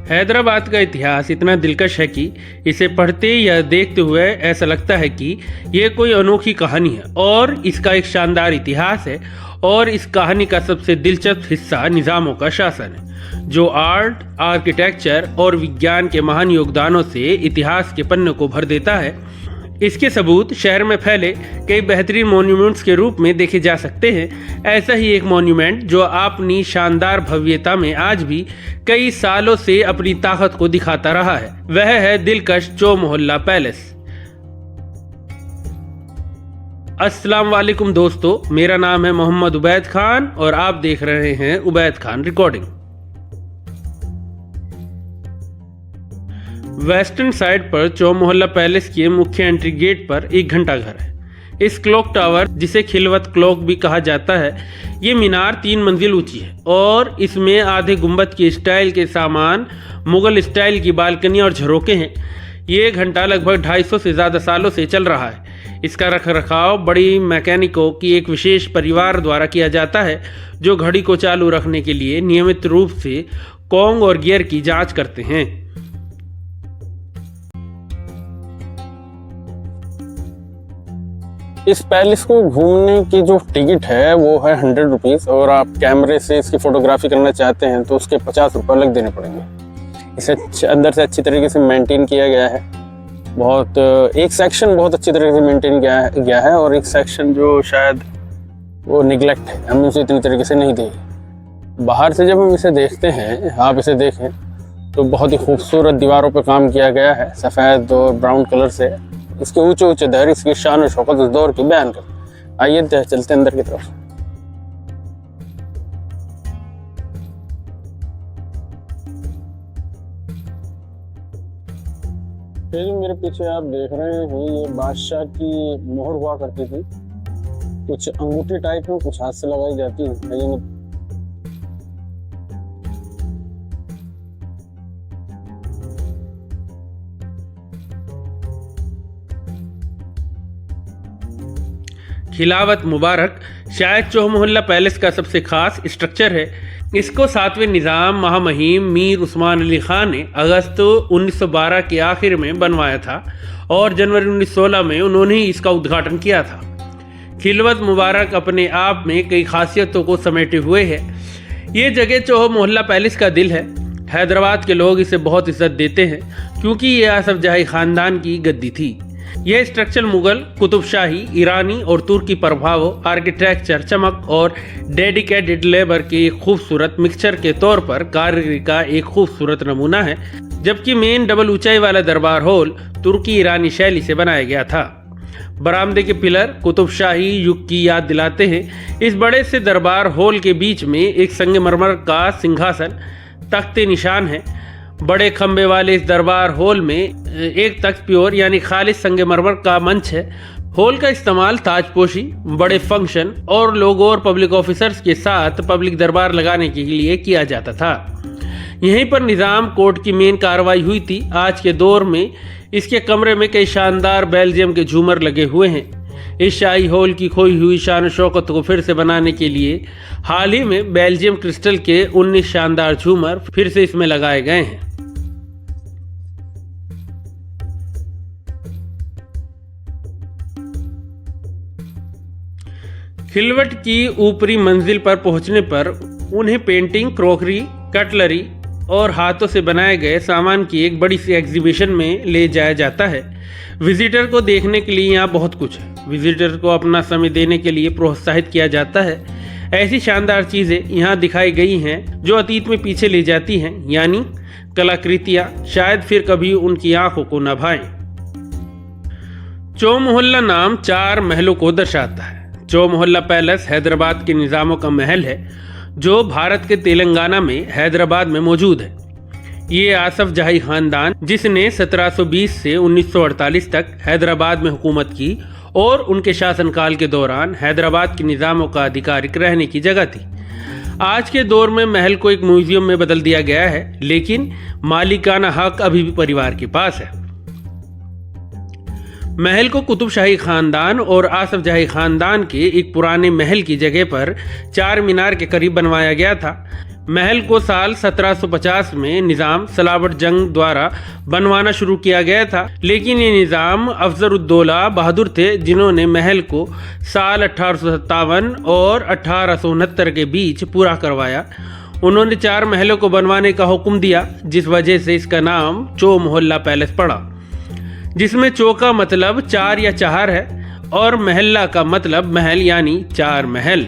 हैदराबाद का इतिहास इतना दिलकश है कि इसे पढ़ते या देखते हुए ऐसा लगता है कि यह कोई अनोखी कहानी है और इसका एक शानदार इतिहास है। और इस कहानी का सबसे दिलचस्प हिस्सा निज़ामों का शासन है, जो आर्ट, आर्किटेक्चर और विज्ञान के महान योगदानों से इतिहास के पन्ने को भर देता है। इसके सबूत शहर में फैले कई बेहतरीन मॉन्यूमेंट्स के रूप में देखे जा सकते हैं। ऐसा ही एक मॉन्यूमेंट जो अपनी शानदार भव्यता में आज भी कई सालों से अपनी ताकत को दिखाता रहा है, वह है दिलकश चौ मोहल्ला पैलेस। अस्सलाम वालेकुम दोस्तों, मेरा नाम है मोहम्मद उबैद खान और आप देख रहे हैं Ubaid Khan recording. Western side पर चौ मोहल्ला पैलेस के मुख्य एंट्री गेट पर एक घंटा घर है। इस क्लॉक टावर, जिसे खिलवत क्लॉक भी कहा जाता है, ये मीनार 3 मंजिल ऊंची है और इसमें आधे गुंबद के स्टाइल के सामान, मुगल स्टाइल की बालकनी और झरोके हैं। ये घंटा लगभग 250 से ज़्यादा सालों से चल रहा है। इसका रखरखाव बड़ी मैकेनिकों की एक विशेष परिवार द्वारा किया जाता है, जो घड़ी को चालू रखने के लिए नियमित रूप से कॉन्ग और गियर की जांच करते हैं। इस पैलेस को घूमने की जो टिकट है वो है 100 रुपीज़, और आप कैमरे से इसकी फ़ोटोग्राफी करना चाहते हैं तो उसके 50 रुपये अलग देने पड़ेंगे। इसे अंदर से अच्छी तरीके से मेंटेन किया गया है। एक सेक्शन बहुत अच्छी तरीके से मेंटेन गया है और एक सेक्शन जो शायद वो निगलेक्ट है, हमने उसे इतनी तरीके से नहीं देखी। बाहर से जब हम इसे देखते हैं, आप इसे देखें तो बहुत ही खूबसूरत दीवारों पर काम किया गया है, सफ़ेद और ब्राउन कलर से। इसके ऊंचे ऊंचे दर इसकी शान और शौकत उस दौर की बयान कर। आइए चलते अंदर की तरफ। ये जो मेरे पीछे आप देख रहे हैं, ये बादशाह की मोहर हुआ करती थी। कुछ अंगूठी टाइप में कुछ हाथ से लगाई जाती है। खिलावत मुबारक शायद चौ मोहल्ला पैलेस का सबसे खास स्ट्रक्चर है। इसको 7वें निज़ाम महामहिम मीर उस्मान अली खान ने अगस्त 1912 के आखिर में बनवाया था और जनवरी 1916 में उन्होंने ही इसका उद्घाटन किया था। खिलवत मुबारक अपने आप में कई खासियतों को समेटे हुए है। ये जगह चौ मोहल्ला पैलेस का दिल है। हैदराबाद के लोग इसे बहुत इज्जत देते हैं क्योंकि ये आसफ जाही ख़ानदान की गद्दी थी। यह स्ट्रक्चर मुगल, कुतुबशाही, ईरानी और तुर्की प्रभावों, आर्किटेक्चर, चमक और डेडिकेटेड लेबर के एक खूबसूरत मिक्सचर के तौर पर कारीगरी का एक खूबसूरत नमूना है। जबकि मेन डबल ऊंचाई वाला दरबार हॉल तुर्की ईरानी शैली से बनाया गया था। बरामदे के पिलर कुतुबशाही युग की याद दिलाते हैं। इस बड़े से दरबार हॉल के बीच में एक संगमरमर का सिंहासन, तख्ते निशान है। बड़े खंबे वाले इस दरबार हॉल में एक तख्त प्योर यानी खालिस संगमरमर का मंच है। हॉल का इस्तेमाल ताजपोशी, बड़े फंक्शन और लोगों और पब्लिक ऑफिसर्स के साथ पब्लिक दरबार लगाने के लिए किया जाता था। यहीं पर निज़ाम कोर्ट की मेन कार्रवाई हुई थी। आज के दौर में इसके कमरे में कई शानदार बेल्जियम के झूमर लगे हुए हैं। इस शाही हॉल की खोई हुई शान शौकत को फिर से बनाने के लिए हाल ही में बेल्जियम क्रिस्टल के 19 शानदार झूमर फिर से इसमें लगाए गए हैं। खिलवट की ऊपरी मंजिल पर पहुंचने पर उन्हें पेंटिंग, क्रॉकरी, कटलरी और हाथों से बनाए गए सामान की एक बड़ी सी एग्जीबिशन में ले जाया जाता है। विजिटर को देखने के लिए यहाँ बहुत कुछ है। विजिटर को अपना समय देने के लिए प्रोत्साहित किया जाता है। ऐसी शानदार चीज़ें यहाँ दिखाई गई हैं जो अतीत में पीछे ले जाती हैं, यानी कलाकृतियाँ शायद फिर कभी उनकी आंखों को न भाएं। चौ मोहल्ला नाम 4 महलों को दर्शाता है। चौ मोहल्ला पैलेस हैदराबाद के निज़ामों का महल है जो भारत के तेलंगाना में हैदराबाद में मौजूद है। ये आसफ जाही ख़ानदान, जिसने 1720 से 1948 तक हैदराबाद में हुकूमत की और उनके शासनकाल के दौरान हैदराबाद के निज़ामों का आधिकारिक रहने की जगह थी। आज के दौर में महल को एक म्यूजियम में बदल दिया गया है, लेकिन मालिकाना हक अभी भी परिवार के पास है। महल को कुतुबशाही खानदान और आसफ जाही खानदान के एक पुराने महल की जगह पर 4 मीनार के करीब बनवाया गया था। महल को साल 1750 में निज़ाम सलावत जंग द्वारा बनवाना शुरू किया गया था, लेकिन ये निज़ाम अफजल-उद-दौला बहादुर थे, जिन्होंने महल को साल 1857 और 1869 के बीच पूरा करवाया। उन्होंने 4 महलों को बनवाने का हुक्म दिया, जिस वजह से इसका नाम चो मोहल्ला पैलेस पड़ा, जिसमें चो का मतलब 4 या चार है और महल्ला का मतलब महल यानी 4 महल।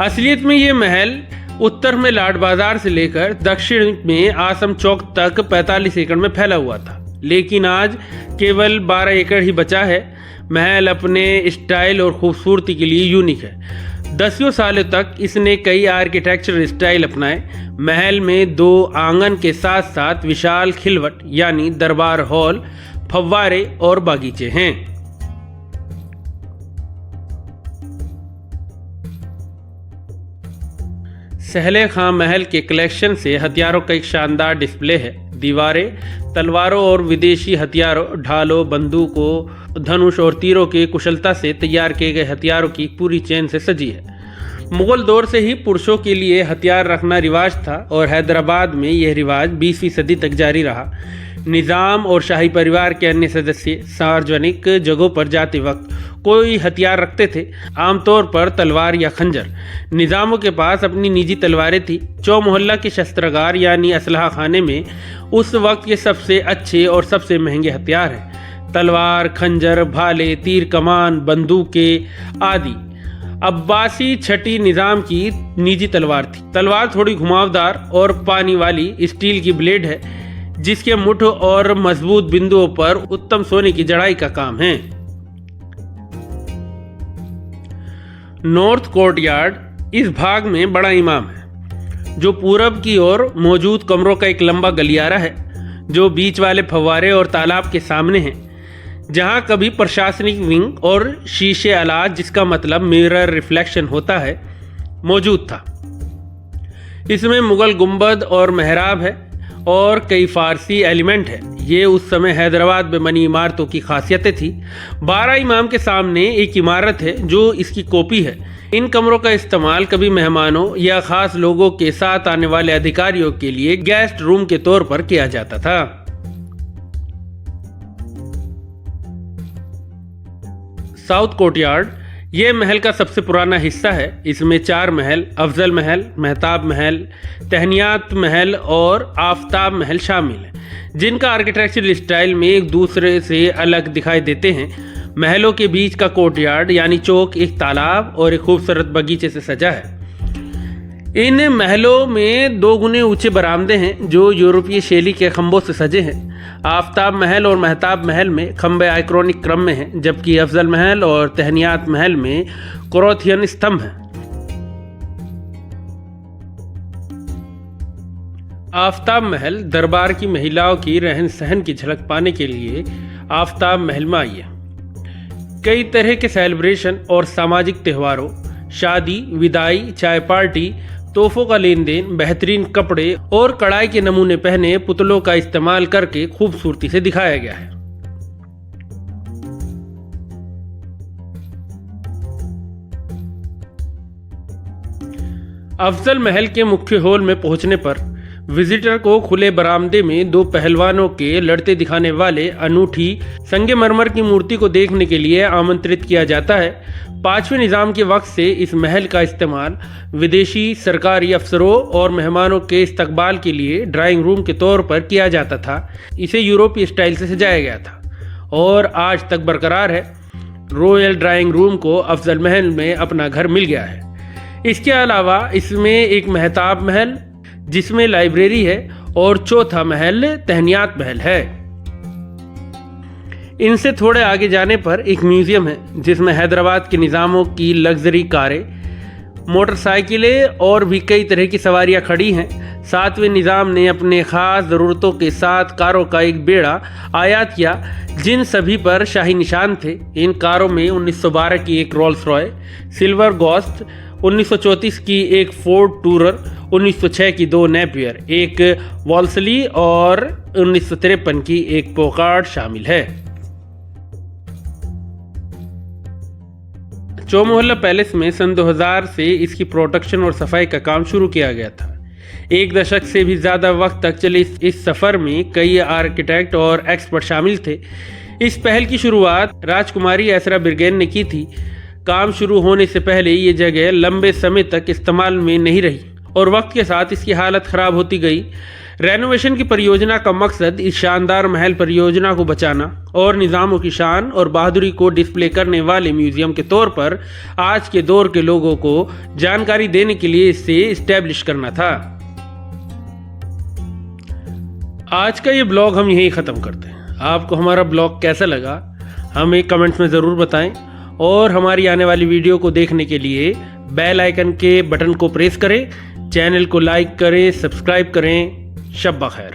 असलियत में ये महल उत्तर में लाड बाजार से लेकर दक्षिण में आसम चौक तक 45 एकड़ में फैला हुआ था, लेकिन आज केवल 12 एकड़ ही बचा है। महल अपने स्टाइल और खूबसूरती के लिए यूनिक है। 10 सालों तक इसने कई आर्किटेक्चरल स्टाइल अपनाए। महल में 2 आंगन के साथ साथ विशाल खिलवट यानी दरबार हॉल, फव्वारे और बागीचे हैं। सहले खां महल के कलेक्शन से हथियारों का एक शानदार डिस्प्ले है। दीवारें तलवारों और विदेशी हथियारों, ढालों, बंदूकों, धनुष और तीरों के कुशलता से तैयार किए गए हथियारों की पूरी चेन से सजी है। मुगल दौर से ही पुरुषों के लिए हथियार रखना रिवाज था और हैदराबाद में यह रिवाज 20वीं सदी तक जारी रहा। निज़ाम और शाही परिवार के अन्य सदस्य सार्वजनिक जगहों पर जाते वक्त कोई हथियार रखते थे, आमतौर पर तलवार या खंजर। निज़ामों के पास अपनी निजी तलवारें थी। चौ मोहल्ला के शस्त्रागार यानी असलहा खाने में उस वक्त के सबसे अच्छे और सबसे महंगे हथियार हैं। तलवार, खंजर, भाले, तीर कमान, बंदूकें आदि। अब्बासी छठी निज़ाम की निजी तलवार थी। तलवार थोड़ी घुमावदार और पानी वाली स्टील की ब्लेड है, जिसके मुठ और मजबूत बिंदुओं पर उत्तम सोने की जड़ाई का काम है। नॉर्थ कोर्टयार्ड इस भाग में बड़ा इमाम है, जो पूरब की ओर मौजूद कमरों का एक लंबा गलियारा है, जो बीच वाले फव्वारे और तालाब के सामने है, जहां कभी प्रशासनिक विंग और शीशे अलाज, जिसका मतलब मिरर रिफ्लेक्शन होता है, मौजूद था। इसमें मुगल गुंबद और मेहराब है और कई फारसी एलिमेंट है। ये उस समय हैदराबाद में बनी इमारतों की खासियतें थी। 12 इमाम के सामने एक इमारत है जो इसकी कॉपी है। इन कमरों का इस्तेमाल कभी मेहमानों या खास लोगों के साथ आने वाले अधिकारियों के लिए गेस्ट रूम के तौर पर किया जाता था। साउथ कोर्टयार्ड ये महल का सबसे पुराना हिस्सा है। इसमें 4 महल, अफजल महल, मेहताब महल, तहनियात महल और आफताब महल शामिल हैं, जिनका आर्किटेक्चरल स्टाइल में एक दूसरे से अलग दिखाई देते हैं। महलों के बीच का कोर्टयार्ड यानी चौक एक तालाब और एक खूबसूरत बगीचे से सजा है। इन महलों में 2 गुने ऊंचे बरामदे हैं जो यूरोपीय शैली के खंभों से सजे हैं। आफताब महल और मेहताब महल में खंभे आइक्रोनिक क्रम में हैं, जबकि अफजल महल और तहनियात महल में क्रोथियन स्तंभ हैं। आफताब महल दरबार की महिलाओं की रहन सहन की झलक पाने के लिए आफताब महल में आई है। कई तरह के सेलिब्रेशन और सामाजिक त्योहारों, शादी, विदाई, चाय पार्टी, तोहफों का लेन देन, बेहतरीन कपड़े और कढ़ाई के नमूने पहने पुतलों का इस्तेमाल करके खूबसूरती से दिखाया गया है। अफजल महल के मुख्य हॉल में पहुंचने पर विजिटर को खुले बरामदे में 2 पहलवानों के लड़ते दिखाने वाले अनूठी संगमरमर की मूर्ति को देखने के लिए आमंत्रित किया जाता है। 5वें निज़ाम के वक्त से इस महल का इस्तेमाल विदेशी सरकारी अफसरों और मेहमानों के इस्तकबाल के लिए ड्राइंग रूम के तौर पर किया जाता था। इसे यूरोपीय स्टाइल से सजाया गया था और आज तक बरकरार है। रॉयल ड्राइंग रूम को अफजल महल में अपना घर मिल गया है। इसके अलावा इसमें एक मेहताब महल जिसमें लाइब्रेरी है और चौथा महल तहनियात महल है। इनसे थोड़े आगे जाने पर एक म्यूजियम है जिसमें हैदराबाद के निज़ामों की लग्जरी कारें, मोटरसाइकिलें और भी कई तरह की सवारियां खड़ी हैं। 7वें निज़ाम ने अपने ख़ास ज़रूरतों के साथ कारों का एक बेड़ा आयात किया, जिन सभी पर शाही निशान थे। इन कारों में 1912 की एक रोल्स रॉय, सिल्वर गोस्ट, 1934 की एक फोर्ड टूरर, 1906 की 2 नेपियर, एक वॉल्सली और 1953 की एक पोकार्ड शामिल है। चौ मोहल्ला पैलेस में सन 2000 से इसकी प्रोटेक्शन और सफाई का काम शुरू किया गया था। एक दशक से भी ज़्यादा वक्त तक चले इस सफ़र में कई आर्किटेक्ट और एक्सपर्ट शामिल थे। इस पहल की शुरुआत राजकुमारी एसरा बिरगेन ने की थी। काम शुरू होने से पहले ये जगह लंबे समय तक इस्तेमाल में नहीं रही और वक्त के साथ इसकी हालत ख़राब होती गई। रेनोवेशन की परियोजना का मकसद इस शानदार महल परियोजना को बचाना और निज़ामों की शान और बहादुरी को डिस्प्ले करने वाले म्यूज़ियम के तौर पर आज के दौर के लोगों को जानकारी देने के लिए इसे इस्टेब्लिश करना था। आज का ये ब्लॉग हम यहीं ख़त्म करते हैं। आपको हमारा ब्लॉग कैसा लगा हमें कमेंट्स में ज़रूर बताएं और हमारी आने वाली वीडियो को देखने के लिए बेल आइकन के बटन को प्रेस करें, चैनल को लाइक करें, सब्सक्राइब करें। शब्बा खैर।